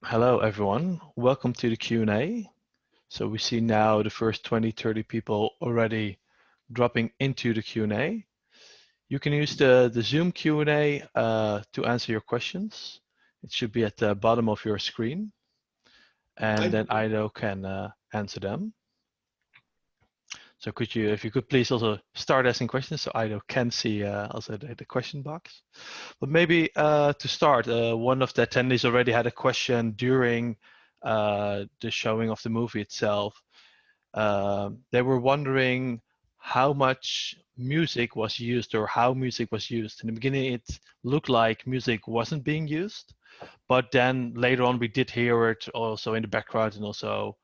Hello, everyone. Welcome to the Q&A. So we see now the first 20, 30 people already dropping into the Q&A. You can use the Zoom Q&A to answer your questions. It should be at the bottom of your screen, and I, then Ido can answer them. So if you could please also start asking questions so Ido can see also the question box. But maybe to start, one of the attendees already had a question during the showing of the movie itself. They were wondering how much music was used or how music was used. In the beginning, it looked like music wasn't being used, but then later on, we did hear it also in the background and also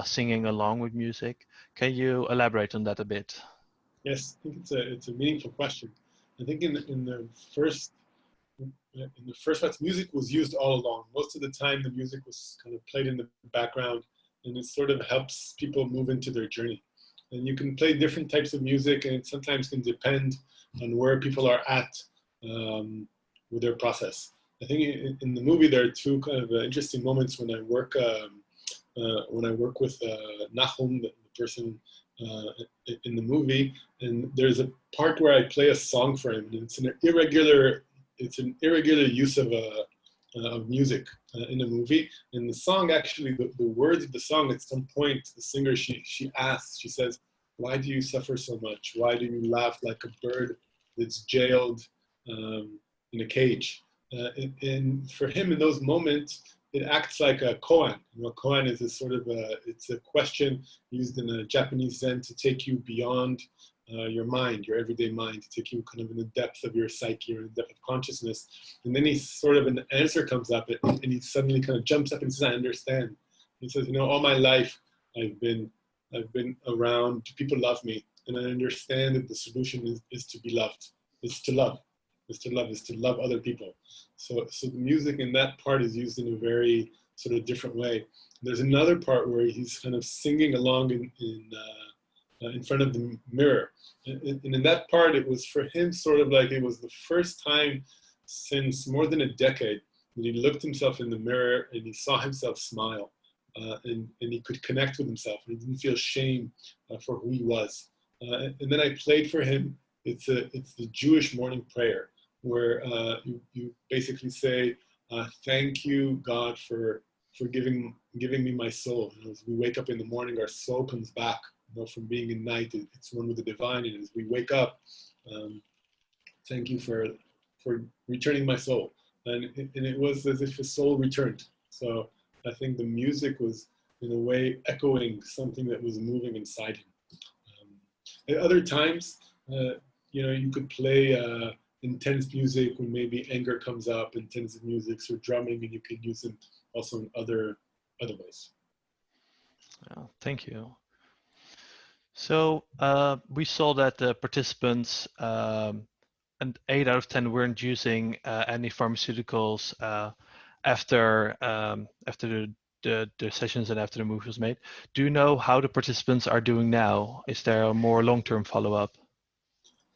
singing along with music. Can you elaborate on that a bit? yes, I think it's a meaningful question. I think in the first parts, music was used all along. Most of the time, the music was kind of played in the background, and it sort of helps people move into their journey. And you can play different types of music, and it sometimes can depend on where people are at with their process. I think in the movie there are two kind of interesting moments when I work with Nahum, the person in the movie, and there's a part where I play a song for him, and it's an irregular use of music in the movie. And the song actually, the words of the song, at some point, the singer she asks, she says, "Why do you suffer so much? Why do you laugh like a bird that's jailed in a cage?" And for him, in those moments, it acts like a koan. You know, koan is a sort of it's a question used in a Japanese Zen to take you beyond your mind, your everyday mind, to take you kind of in the depth of your psyche or in the depth of consciousness. And then he sort of an answer comes up, and he suddenly kind of jumps up and says, "I understand." He says, "You know, all my life I've been around. People love me, and I understand that the solution is to be loved. It's to love. Is to love other people." So the music in that part is used in a very sort of different way. There's another part where he's kind of singing along in front of the mirror, and in that part, it was for him sort of like it was the first time since more than a decade that he looked himself in the mirror and he saw himself smile, and he could connect with himself, and he didn't feel shame for who he was. And then I played for him. It's the Jewish morning prayer where you basically say, "Thank you, God, for giving me my soul." You know, as we wake up in the morning, our soul comes back. You know, from being in night, it's one with the divine, and as we wake up, um, thank you for returning my soul. And it was as if his soul returned. So I think the music was in a way echoing something that was moving inside him. At other times, you know, you could play intense music when maybe anger comes up, intensive music or drumming, and you can use them also in other ways. Thank you. So we saw that the participants and 8 out of 10 weren't using any pharmaceuticals after the sessions and after the movie was made. Do you know how the participants are doing now? Is there a more long-term follow-up?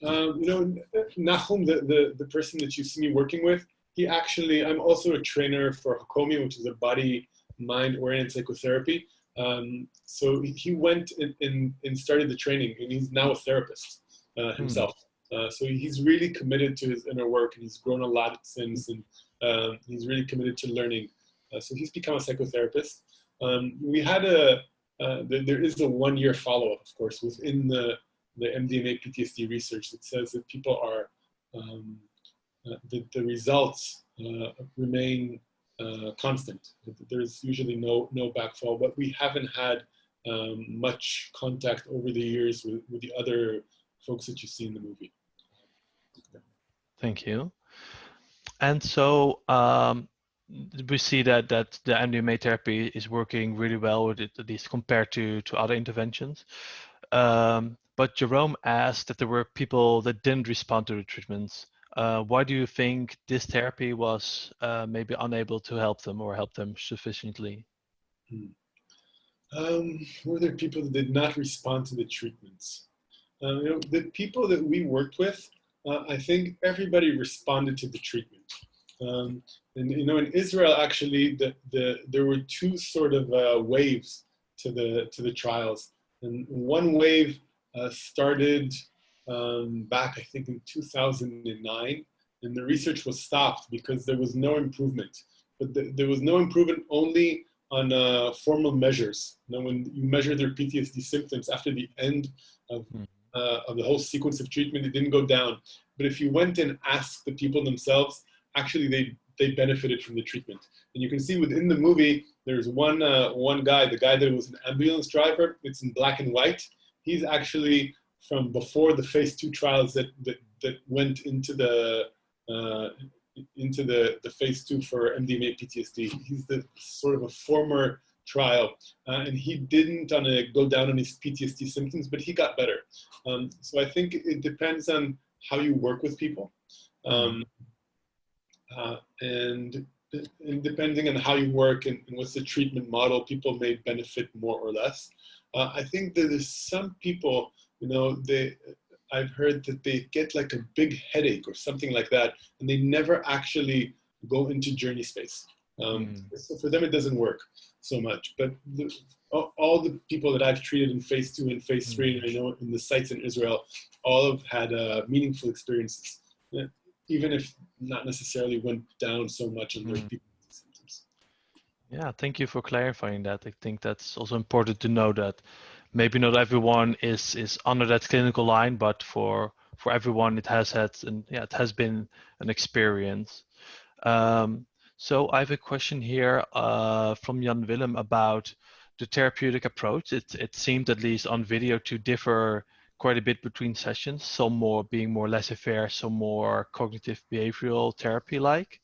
You know, Nahum, the person that you see me working with, he actually, I'm also a trainer for Hakomi, which is a body mind oriented psychotherapy. So he went and started the training, and he's now a therapist Hmm. himself. So he's really committed to his inner work, and he's grown a lot since, and he's really committed to learning. So he's become a psychotherapist. We had there is a 1 year follow up, of course, within the MDMA PTSD research that says that people are the results remain constant. There's usually no backfall, but we haven't had much contact over the years with the other folks that you see in the movie. Thank you. And so we see that the MDMA therapy is working really well with it, at least compared to other interventions. But Jerome asked that there were people that didn't respond to the treatments. Why do you think this therapy was maybe unable to help them or help them sufficiently? Hmm. Were there people that did not respond to the treatments? You know, the people that we worked with, I think everybody responded to the treatment. And in Israel, actually, there were two sort of waves to the trials, and one wave started back, I think, in 2009, and the research was stopped because there was no improvement. But there was no improvement only on formal measures. When you measure their PTSD symptoms after the end of the whole sequence of treatment, it didn't go down. But if you went and asked the people themselves, actually they benefited from the treatment. And you can see within the movie, there's one guy, the guy that was an ambulance driver. It's in black and white. He's actually from before the phase 2 trials that went into the phase 2 for MDMA PTSD. He's the sort of a former trial, and he didn't go down on his PTSD symptoms, but he got better. So I think it depends on how you work with people, and depending on how you work and what's the treatment model, people may benefit more or less. I think that there's some people, I've heard that they get like a big headache or something like that, and they never actually go into journey space. So for them, it doesn't work so much. But all the people that I've treated in phase 2 and phase 3, and I know in the sites in Israel, all have had meaningful experiences, even if not necessarily went down so much on their PTSD symptoms. Yeah, thank you for clarifying that. I think that's also important to know that maybe not everyone is under that clinical line, but for everyone it has had, and it has been an experience. So I have a question here from Jan Willem about the therapeutic approach. It seemed, at least on video, to differ quite a bit between sessions, some being more laissez-faire, some more cognitive behavioral therapy-like.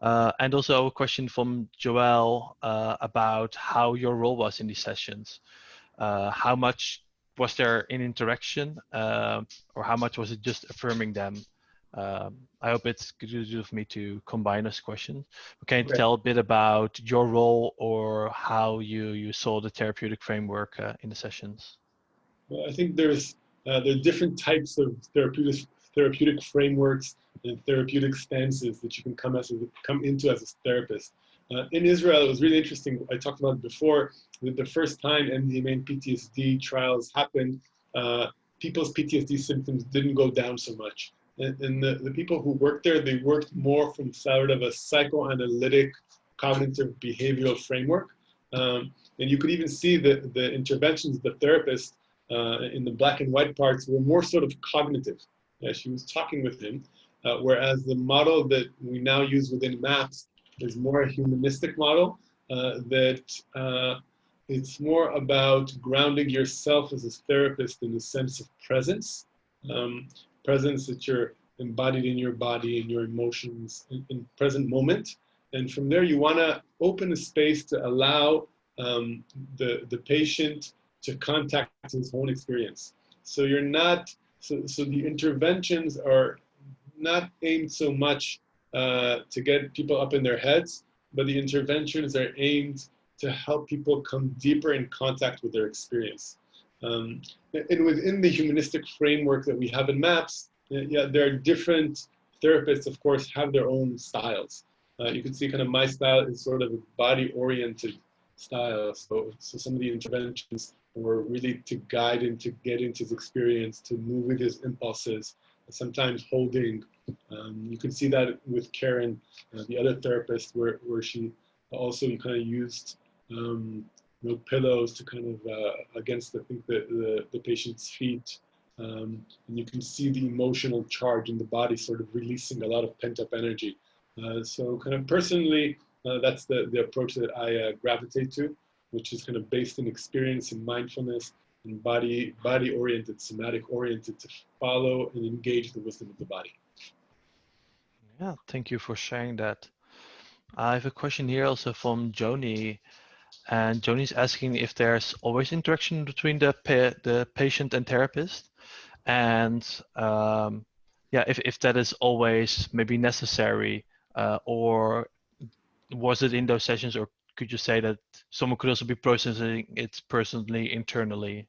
And also a question from Joel about how your role was in these sessions. How much was there in interaction, or how much was it just affirming them? I hope it's good of me to combine this question. Can you tell a bit about your role or how you saw the therapeutic framework in the sessions? Well, I think there are different types of therapeutic frameworks and therapeutic stances that you can come into as a therapist. In Israel, it was really interesting. I talked about it before, that the first time MDMA and PTSD trials happened, people's PTSD symptoms didn't go down so much. And the people who worked there, they worked more from sort of a psychoanalytic, cognitive behavioral framework. And you could even see the interventions of the therapist in the black and white parts were more sort of cognitive. She was talking with him, whereas the model that we now use within MAPS is more a humanistic model that it's more about grounding yourself as a therapist in the sense of presence, presence that you're embodied in your body and your emotions in present moment. And from there, you want to open a space to allow the patient to contact his own experience. So you're not, so the interventions are not aimed so much to get people up in their heads, but the interventions are aimed to help people come deeper in contact with their experience. And within the humanistic framework that we have in MAPS, there are different therapists, of course, have their own styles. You can see kind of my style is sort of a body-oriented style. So some of the interventions were really to guide him to get into his experience, to move with his impulses, sometimes holding. You can see that with Karen, the other therapist, where she also kind of used pillows to kind of against the patient's feet. And you can see the emotional charge in the body sort of releasing a lot of pent-up energy. So kind of personally, that's the approach that I gravitate to, which is kind of based in experience and mindfulness and body-oriented, somatic-oriented, to follow and engage the wisdom of the body. Yeah, thank you for sharing that. I have a question here also from Joni, and Joni's asking if there's always interaction between the patient and therapist, and if that is always maybe necessary, or was it in those sessions, or could you say that someone could also be processing it personally, internally?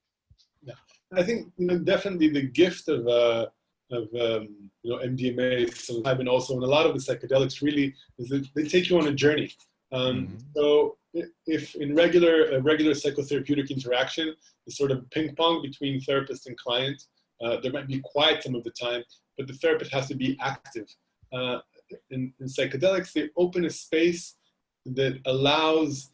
Yeah, I think definitely the gift of MDMA, psilocybin also, and a lot of the psychedelics really is that they take you on a journey. So if in regular psychotherapeutic interaction is sort of ping pong between therapist and client, there might be quiet some of the time, but the therapist has to be active. In psychedelics, they open a space that allows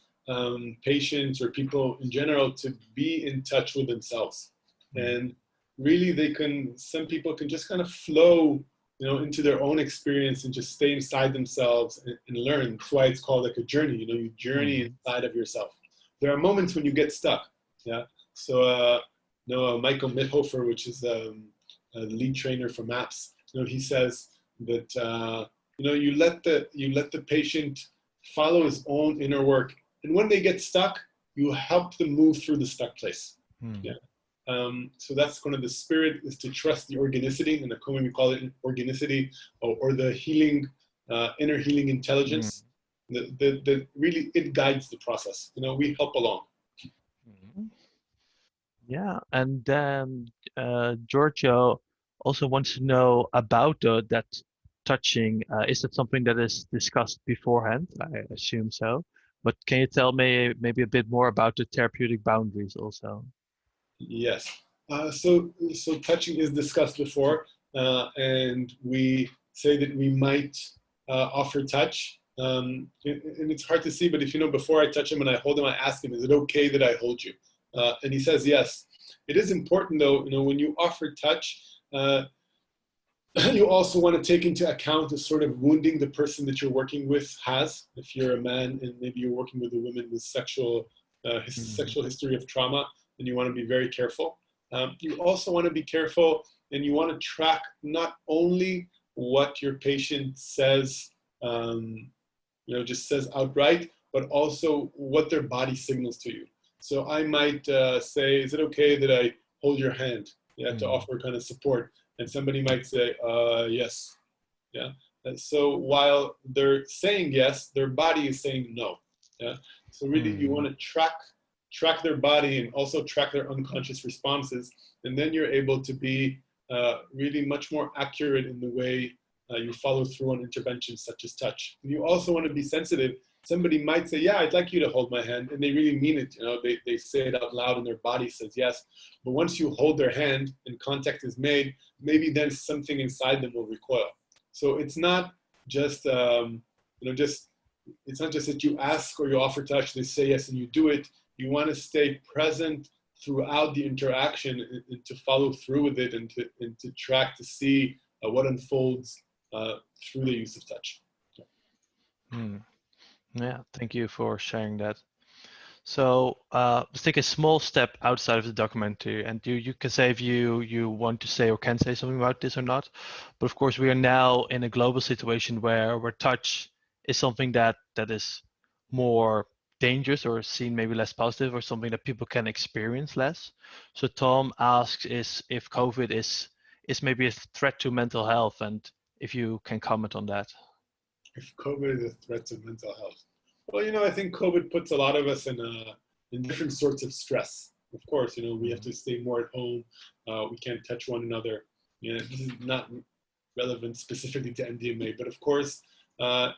patients or people in general to be in touch with themselves. And really some people can just kind of flow, into their own experience and just stay inside themselves and learn. That's why it's called like a journey, you journey inside of yourself. There are moments when you get stuck. Yeah. So, Michael Mithofer, which is the lead trainer for MAPS, he says that, you let the patient follow his own inner work. And when they get stuck, you help them move through the stuck place. Yeah. So that's kind of the spirit, is to trust the organicity. In the Komi, we call it organicity, or the healing, inner healing intelligence. That really, it guides the process. We help along. Yeah, and then Giorgio also wants to know about that touching. Is that something that is discussed beforehand? I assume so. But can you tell me maybe a bit more about the therapeutic boundaries also? Yes. So touching is discussed before, and we say that we might offer touch. And it's hard to see, but if before I touch him and I hold him, I ask him, is it okay that I hold you? And he says yes. It is important though, when you offer touch, you also want to take into account the sort of wounding the person that you're working with has. If you're a man and maybe you're working with a woman with sexual history of trauma, then you want to be very careful. You also want to be careful, and you want to track not only what your patient says, just says outright, but also what their body signals to you. So I might say, is it okay that I hold your hand? Yeah, to offer kind of support. And somebody might say, yes. Yeah. And so while they're saying yes, their body is saying no. Yeah. So really, you want to track their body and also track their unconscious responses, and then you're able to be really much more accurate in the way you follow through on interventions such as touch. And you also want to be sensitive. Somebody might say, yeah, I'd like you to hold my hand, and they really mean it. They say it out loud and their body says yes. But once you hold their hand and contact is made, maybe then something inside them will recoil. So it's not just, it's not just that you ask or you offer touch, they say yes and you do it. You want to stay present throughout the interaction and to follow through with it, and to track to see what unfolds through the use of touch. Yeah, thank you for sharing that. So let's take a small step outside of the documentary, and you can say if you want to say or can say something about this or not. But of course, we are now in a global situation where touch is something that is more dangerous or seen maybe less positive, or something that people can experience less. So Tom asks if COVID is maybe a threat to mental health, and if you can comment on that. If COVID is a threat to mental health. Well, I think COVID puts a lot of us in different sorts of stress. Of course, we have to stay more at home. We can't touch one another. This is not relevant specifically to MDMA, but of course,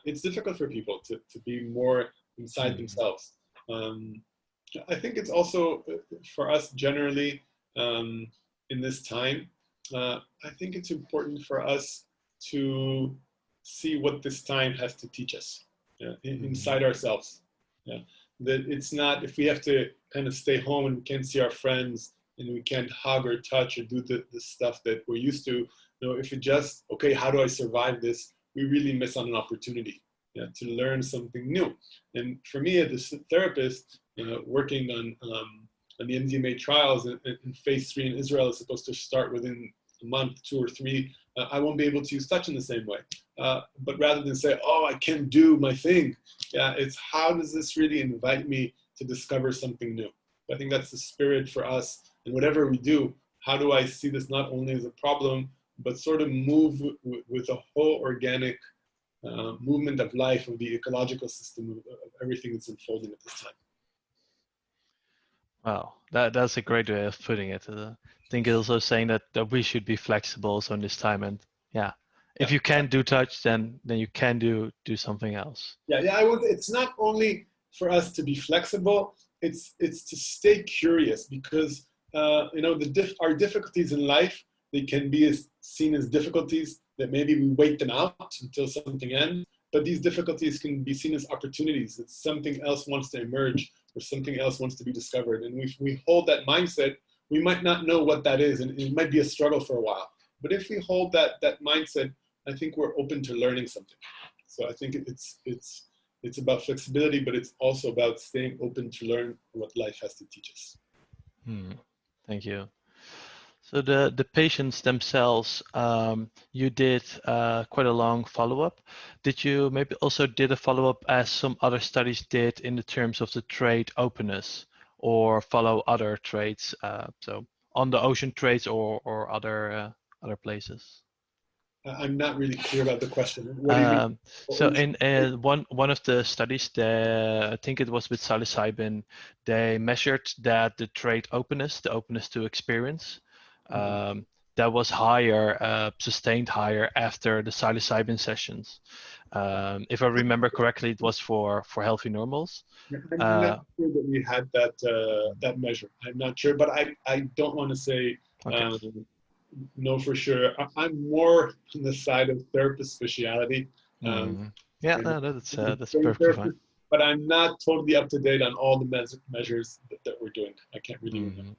it's difficult for people to be more inside themselves. I think it's also for us generally in this time. I think it's important for us to see what this time has to teach us. Inside ourselves. Yeah. That it's not, if we have to kind of stay home and we can't see our friends and we can't hug or touch or do the stuff that we're used to, if it just, okay, how do I survive this? We really miss on an opportunity to learn something new. And for me, as a therapist, working on the MDMA trials, in phase 3 in Israel is supposed to start within a month, 2 or 3, I won't be able to use touch in the same way. But rather than say, oh, I can't do my thing, it's how does this really invite me to discover something new? I think that's the spirit for us. And whatever we do, how do I see this not only as a problem, but sort of move with a whole organic movement of life, of the ecological system, of everything that's unfolding at this time. Wow, that's a great way of putting it. think it's also saying that we should be flexible so in this time, and yeah, if Yeah. you can't do touch, then you can do something else. Yeah, yeah. It's not only for us to be flexible. It's to stay curious because our difficulties in life, they can be seen as difficulties that maybe we wait them out until something ends. But these difficulties can be seen as opportunities that something else wants to emerge or something else wants to be discovered. And if we hold that mindset, we might not know what that is, and it might be a struggle for a while. But if we hold that mindset, I think we're open to learning something. So I think it's about flexibility, but it's also about staying open to learn what life has to teach us. Thank you. So the patients themselves, you did quite a long follow-up. Did you maybe also did a follow-up as some other studies did in the terms of the trait openness, or follow other traits? So on the ocean traits or other places. I'm not really clear about the question. What do you mean? So in one of the studies, I think it was with psilocybin, they measured that the trait openness, the openness to experience, that was higher, sustained higher after the psilocybin sessions. If I remember correctly, it was for healthy normals. I'm not sure that we had that measure. I'm not sure, but I don't want to say no for sure. I'm more on the side of therapist speciality. Yeah, no, that's perfectly fine. But I'm not totally up to date on all the measures that we're doing. I can't really remember.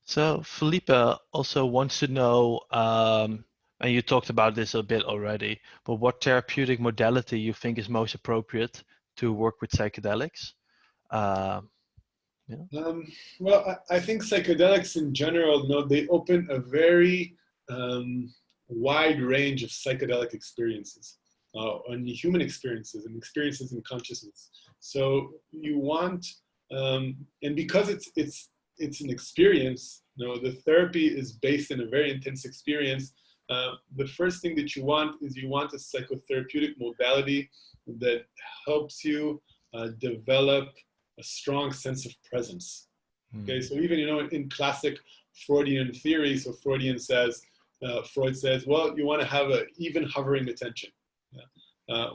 So Felipe also wants to know, and you talked about this a bit already, but what therapeutic modality you think is most appropriate to work with psychedelics? Well, I think psychedelics in general, they open a very wide range of psychedelic experiences, and human experiences and experiences in consciousness. So you want, and because it's an experience, the therapy is based in a very intense experience. The first thing that you want is you want a psychotherapeutic modality that helps you develop a strong sense of presence. Okay, so even in classic Freudian theory, so Freud says, well, you want to have an even hovering attention,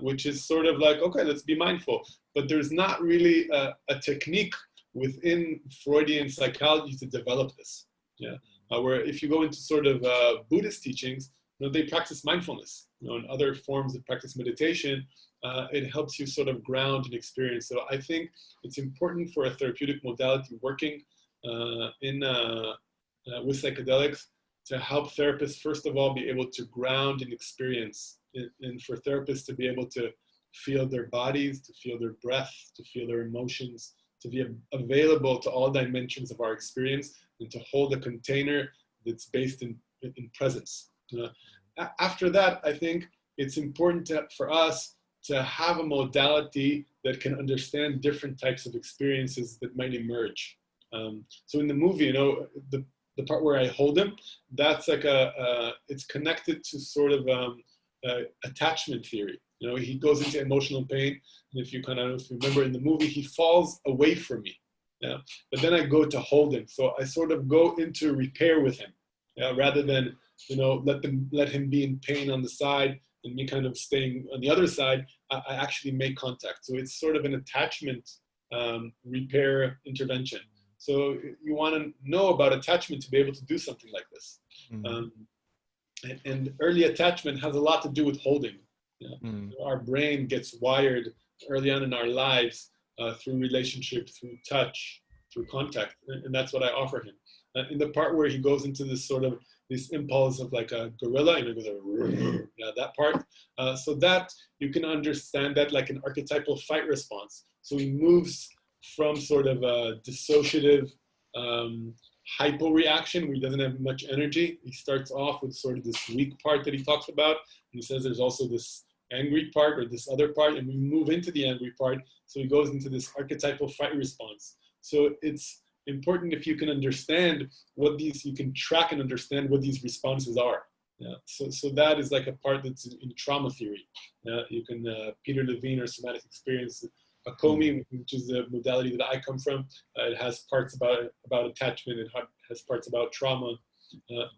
which is sort of like, okay, let's be mindful. But there's not really a technique within Freudian psychology to develop this. Where if you go into sort of Buddhist teachings, they practice mindfulness. And other forms of practice meditation, it helps you sort of ground and experience. So I think it's important for a therapeutic modality working with psychedelics to help therapists, first of all, be able to ground and experience, and for therapists to be able to feel their bodies, to feel their breath, to feel their emotions, to be available to all dimensions of our experience, and to hold a container that's based in presence. After that, I think it's important for us to have a modality that can understand different types of experiences that might emerge. So in the movie, the part where I hold him, that's like it's connected to sort of attachment theory. He goes into emotional pain, and if you remember in the movie, he falls away from me. But then I go to hold him, so I sort of go into repair with him, rather than let him be in pain on the side and me kind of staying on the other side. I actually make contact, so it's sort of an attachment repair intervention. So you want to know about attachment to be able to do something like this. And early attachment has a lot to do with holding. Our brain gets wired early on in our lives through relationship, through touch, through contact, and that's what I offer him. In the part where he goes into this sort of this impulse of like a gorilla, and it goes that part, so that you can understand that like an archetypal fight response. So he moves from sort of a dissociative hypo reaction where he doesn't have much energy. He starts off with sort of this weak part that he talks about, and he says there's also this angry part or this other part, and we move into the angry part. So he goes into this archetypal fight response. So it's important if you can understand you can track and understand what these responses are. So that is like a part that's in trauma theory. You can, Peter Levine or somatic experience Hakomi, which is the modality that I come from, it has parts about attachment, it has parts about trauma.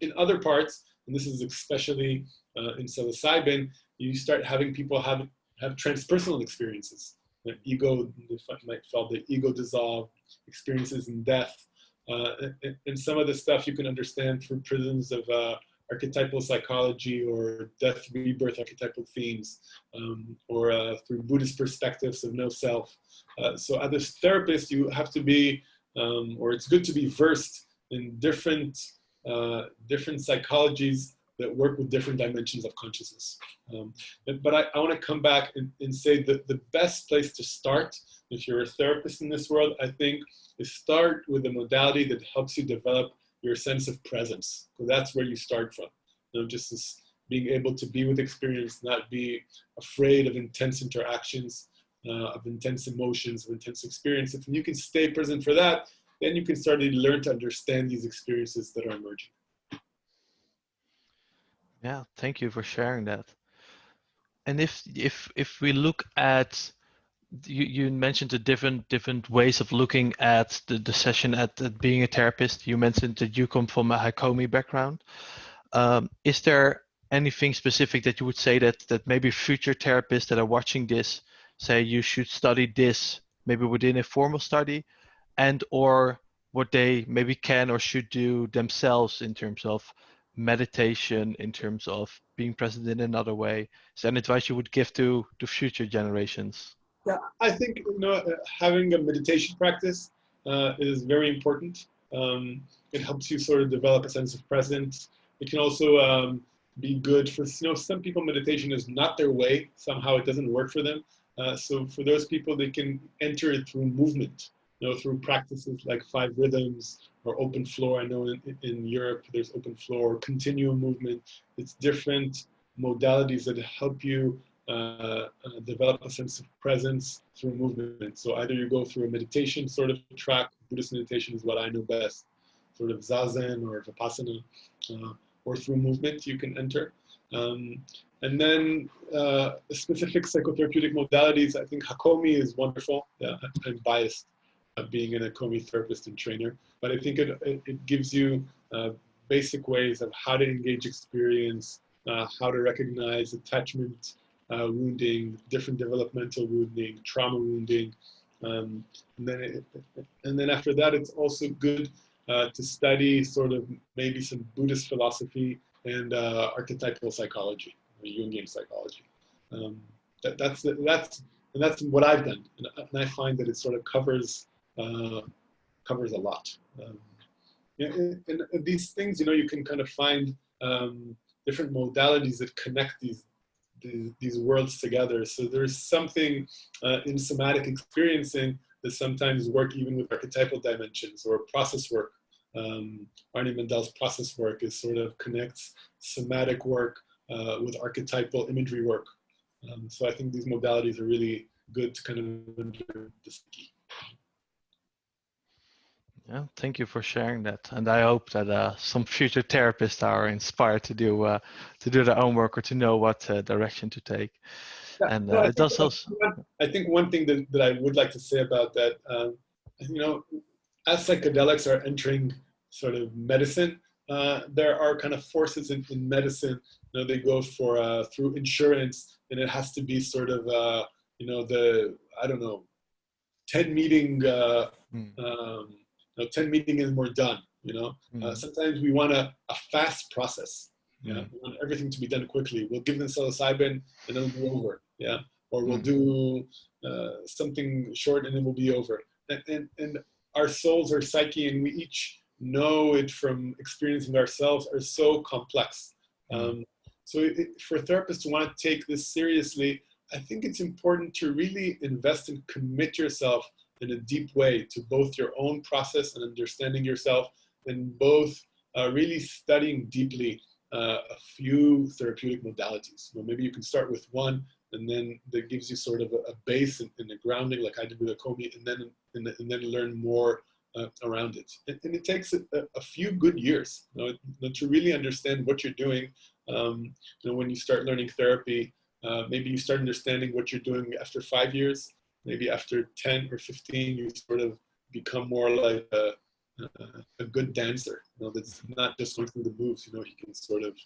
In other parts, and this is especially in psilocybin, you start having people have transpersonal experiences. The ego, you might feel the ego dissolve, experiences in death. And some of the stuff you can understand through prisms of archetypal psychology or death rebirth archetypal themes, or through Buddhist perspectives of no self. So as a therapist, you have to be, or it's good to be versed in different psychologies that work with different dimensions of consciousness. But I want to come back and say that the best place to start, if you're a therapist in this world, I think, is start with a modality that helps you develop your sense of presence. So that's where you start from. Just this being able to be with experience, not be afraid of intense interactions, of intense emotions, of intense experience. If you can stay present for that, then you can start to learn to understand these experiences that are emerging. Yeah, thank you for sharing that. And if we look at, you mentioned the different ways of looking at the session at being a therapist. You mentioned that you come from a Hakomi background. Is there anything specific that you would say that maybe future therapists that are watching this say you should study this maybe within a formal study, and or what they maybe can or should do themselves in terms of meditation, in terms of being present in another way? Is there any advice you would give to future generations? Yeah, I think having a meditation practice is very important. It helps you sort of develop a sense of presence. It can also be good for, some people meditation is not their way. Somehow it doesn't work for them. So for those people, they can enter it through movement, through practices like 5 rhythms or open floor. I know in Europe there's open floor, continuum movement. It's different modalities that help you develop a sense of presence through movement. So either you go through a meditation sort of track, Buddhist meditation is what I know best, sort of Zazen or Vipassana, or through movement you can enter. And then specific psychotherapeutic modalities, I think Hakomi is wonderful. I'm biased being an Hakomi therapist and trainer, but I think it gives you basic ways of how to engage experience, how to recognize attachment, wounding, different developmental wounding, trauma wounding. And then after that, it's also good to study sort of maybe some Buddhist philosophy and archetypal psychology, or Jungian psychology. That's what I've done, and I find that it sort of covers a lot. And these things, you can kind of find different modalities that connect these worlds together. So there's something in somatic experiencing that sometimes work even with archetypal dimensions or process work. Arnie Mendel's process work is sort of connects somatic work with archetypal imagery work. So I think these modalities are really good to kind of enter the psyche. Yeah, thank you for sharing that, and I hope that some future therapists are inspired to do their own work or to know what direction to take. Yeah, And no, it does also. I think one thing that I would like to say about that, as psychedelics are entering sort of medicine, there are kind of forces in medicine. They go for through insurance, and it has to be sort of the 10 meeting. 10 meeting and we're done. Sometimes we want a fast process. Yeah, we want everything to be done quickly. We'll give them psilocybin and it'll be over. Yeah, or we'll do something short and it will be over. And our souls, our psyche, and we each know it from experiencing ourselves, are so complex. So for therapists to want to take this seriously, I think it's important to really invest and commit yourself in a deep way to both your own process and understanding yourself, and both really studying deeply a few therapeutic modalities. Maybe you can start with one, and then that gives you sort of a base and a grounding, like I did with Hakomi, and then learn more around it. And it takes a few good years to really understand what you're doing. When you start learning therapy, maybe you start understanding what you're doing after 5 years. maybe after 10 or 15, you sort of become more like a good dancer. That's not just going through the moves. He can sort of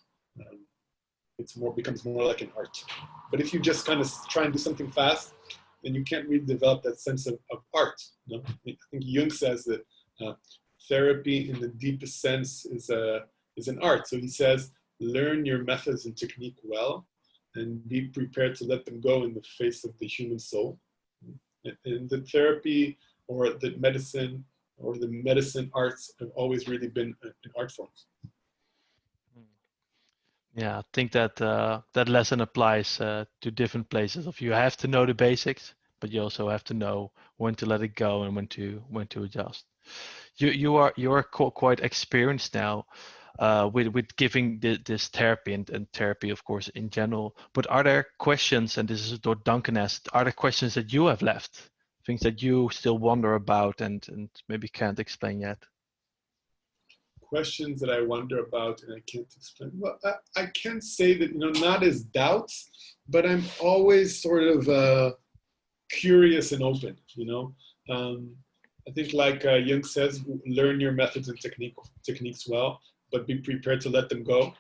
becomes more like an art. But if you just kind of try and do something fast, then you can't really develop that sense of art. I think Jung says that therapy, in the deepest sense, is an art. So he says, learn your methods and technique well, and be prepared to let them go in the face of the human soul. And the therapy or the medicine arts have always really been an art form. Yeah, I think that that lesson applies to different places. Of you have to know the basics, but you also have to know when to let it go and when to adjust. You are quite experienced now with giving this therapy and therapy, of course, in general. But are there questions, and this is what Duncan asked, are there questions that you have left, things that you still wonder about and maybe can't explain yet? Questions that I wonder about and I can't explain. Well, I can't say that, not as doubts, but I'm always sort of curious and open, I think like Jung says, learn your methods and techniques well, but be prepared to let them go.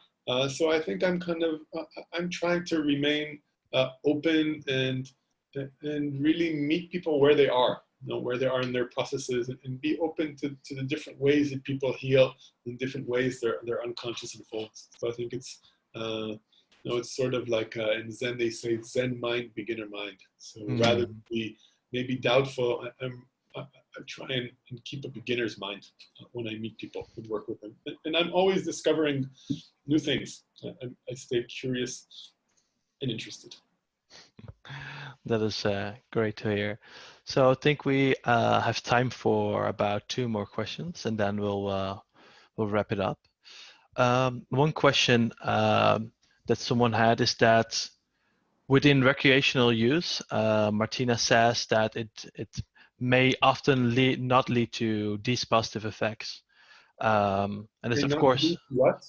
So I think I'm I'm trying to remain open and really meet people where they are, where they are in their processes, and be open to the different ways that people heal, in different ways their unconscious unfolds. So I think it's it's sort of like in Zen they say Zen mind, beginner mind. So rather than be maybe doubtful, I try and keep a beginner's mind when I meet people and work with them. And I'm always discovering new things. I stay curious and interested. That is great to hear. So I think we have time for about 2 more questions, and then we'll wrap it up. One question that someone had is that within recreational use, Martina says that it may often not lead to these positive effects, and it's of course what?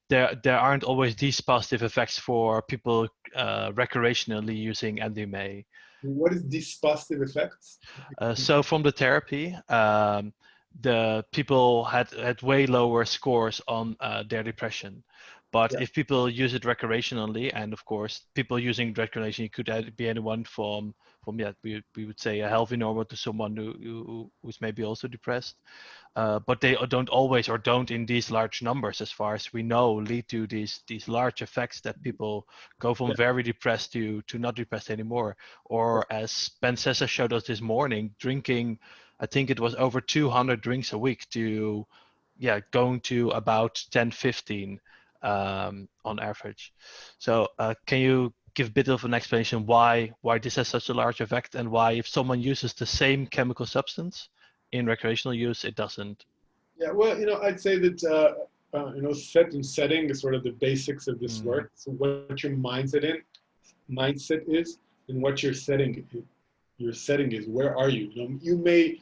There aren't always these positive effects for people recreationally using MDMA. What is these positive effects? So from the therapy, the people had way lower scores on their depression. But if people use it recreationally, and of course, people using recreationally could be anyone from we would say a healthy normal to someone who's maybe also depressed. But they don't always, or don't in these large numbers, as far as we know, lead to these large effects that people go from very depressed to not depressed anymore. Or as Ben Sessa showed us this morning, drinking, I think it was over 200 drinks a week to, going to about 10, 15 on average. So can you give a bit of an explanation why this has such a large effect, and why if someone uses the same chemical substance in recreational use, it doesn't? Yeah, well, I'd say that set and setting is sort of the basics of this work. So what your mindset is, and what your setting is. Where are you? You may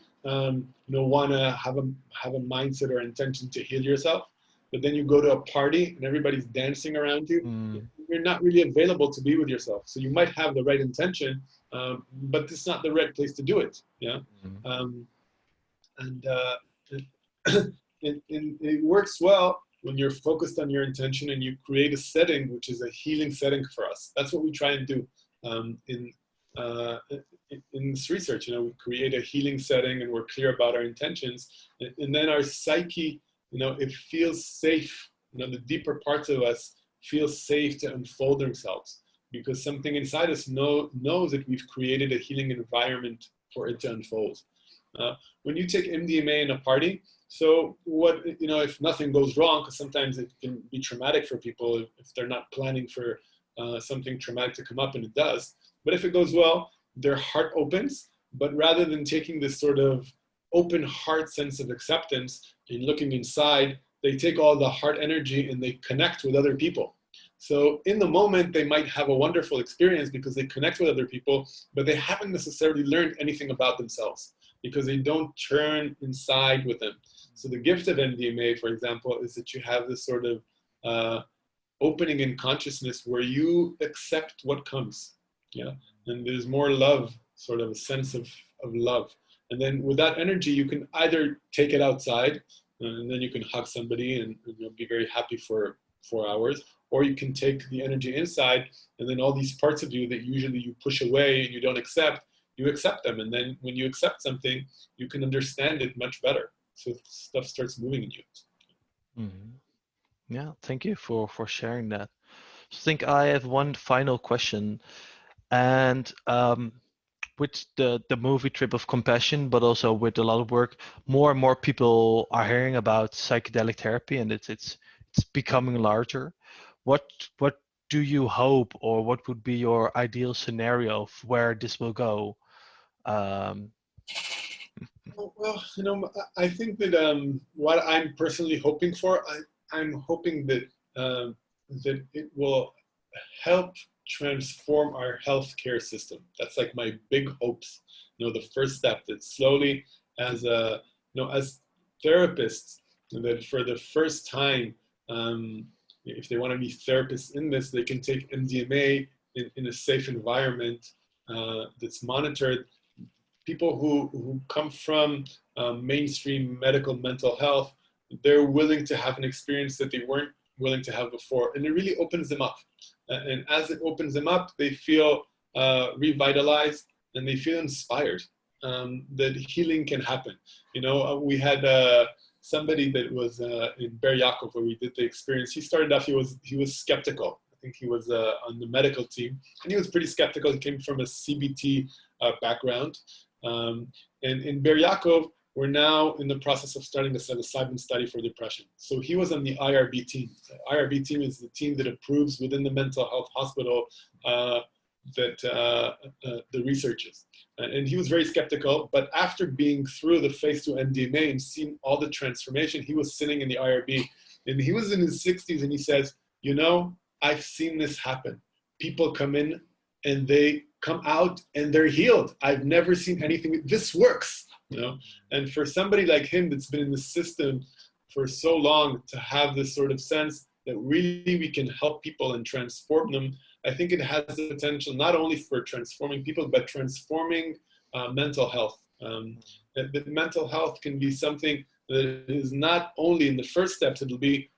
want to have a mindset or intention to heal yourself, but then you go to a party and everybody's dancing around you. You're not really available to be with yourself. So you might have the right intention, but it's not the right place to do it. Yeah. It works well when you're focused on your intention and you create a setting which is a healing setting for us. That's what we try and do in this research. We create a healing setting and we're clear about our intentions, and then our psyche, it feels safe. The deeper parts of us feel safe to unfold themselves, because something inside us knows that we've created a healing environment for it to unfold. When you take MDMA in a party, so what, if nothing goes wrong, because sometimes it can be traumatic for people if they're not planning for something traumatic to come up, and it does. But if it goes well, their heart opens, but rather than taking this sort of open heart sense of acceptance and looking inside, they take all the heart energy and they connect with other people. So in the moment, they might have a wonderful experience because they connect with other people, but they haven't necessarily learned anything about themselves because they don't turn inside with them. So the gift of MDMA, for example, is that you have this sort of opening in consciousness where you accept what comes. Yeah. And there's more love sort of a sense of love. And then with that energy, you can either take it outside, and then you can hug somebody and you'll be very happy for 4 hours, or you can take the energy inside, and then all these parts of you that usually you push away and you don't accept, you accept them. And then when you accept something, you can understand it much better. So stuff starts moving in you. Mm-hmm. Yeah, thank you for sharing that. I think I have one final question, and with the movie Trip of Compassion, but also with a lot of work, more and more people are hearing about psychedelic therapy, and it's becoming larger. What do you hope, or what would be your ideal scenario of where this will go? Well, I think that what I'm personally hoping for, I'm hoping that that it will help transform our healthcare system. That's like my big hopes. The first step, that slowly, as as therapists, that for the first time, if they want to be therapists in this, they can take MDMA in a safe environment that's monitored. People who come from mainstream medical mental health, they're willing to have an experience that they weren't willing to have before. And it really opens them up. And as it opens them up, they feel revitalized and they feel inspired that healing can happen. We had somebody that was in Ber Yaakov, where we did the experience. He started off, he was skeptical. I think he was on the medical team, and he was pretty skeptical. He came from a CBT background. And in Ber Yaakov, we're now in the process of starting a psilocybin study for depression. So he was on the IRB team. The IRB team is the team that approves within the mental health hospital the researches. And he was very skeptical, but after being through the phase 2 MDMA and seeing all the transformation, he was sitting in the IRB, and he was in his 60s, and he says, I've seen this happen. People come in and they come out and they're healed. I've never seen anything. This works, And for somebody like him that's been in the system for so long, to have this sort of sense that really we can help people and transform them, I think it has the potential not only for transforming people, but transforming mental health. That mental health can be something that is not only in the first steps, it'll be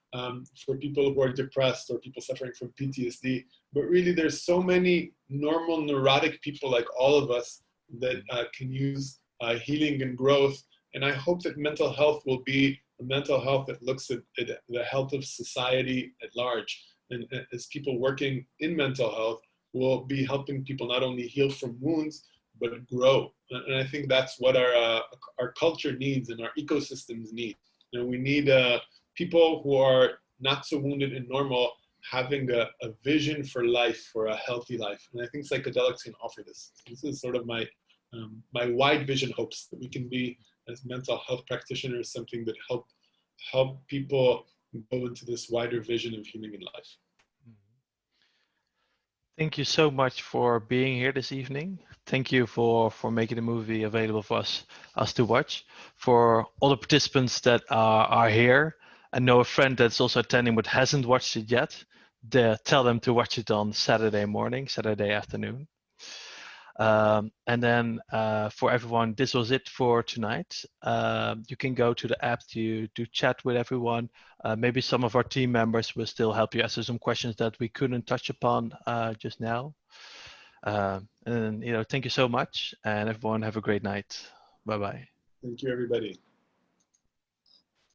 for people who are depressed or people suffering from PTSD, but really there's so many normal neurotic people like all of us that can use healing and growth. And I hope that mental health will be a mental health that looks at the health of society at large. And as people working in mental health will be helping people not only heal from wounds, but grow. And I think that's what our culture needs and our ecosystems need. We need people who are not so wounded and normal, having a vision for life, for a healthy life. And I think psychedelics can offer this. This is sort of my wide vision hopes, that we can be, as mental health practitioners, something that help people go into this wider vision of healing in life. Thank you so much for being here this evening. Thank you for making the movie available for us to watch. For all the participants that are here, I know a friend that's also attending but hasn't watched it yet. Tell them to watch it on Saturday morning, Saturday afternoon. And then for everyone, this was it for tonight. You can go to the app to chat with everyone. Maybe some of our team members will still help you answer some questions that we couldn't touch upon just now. And thank you so much, and everyone have a great night. Bye-bye. Thank you, everybody.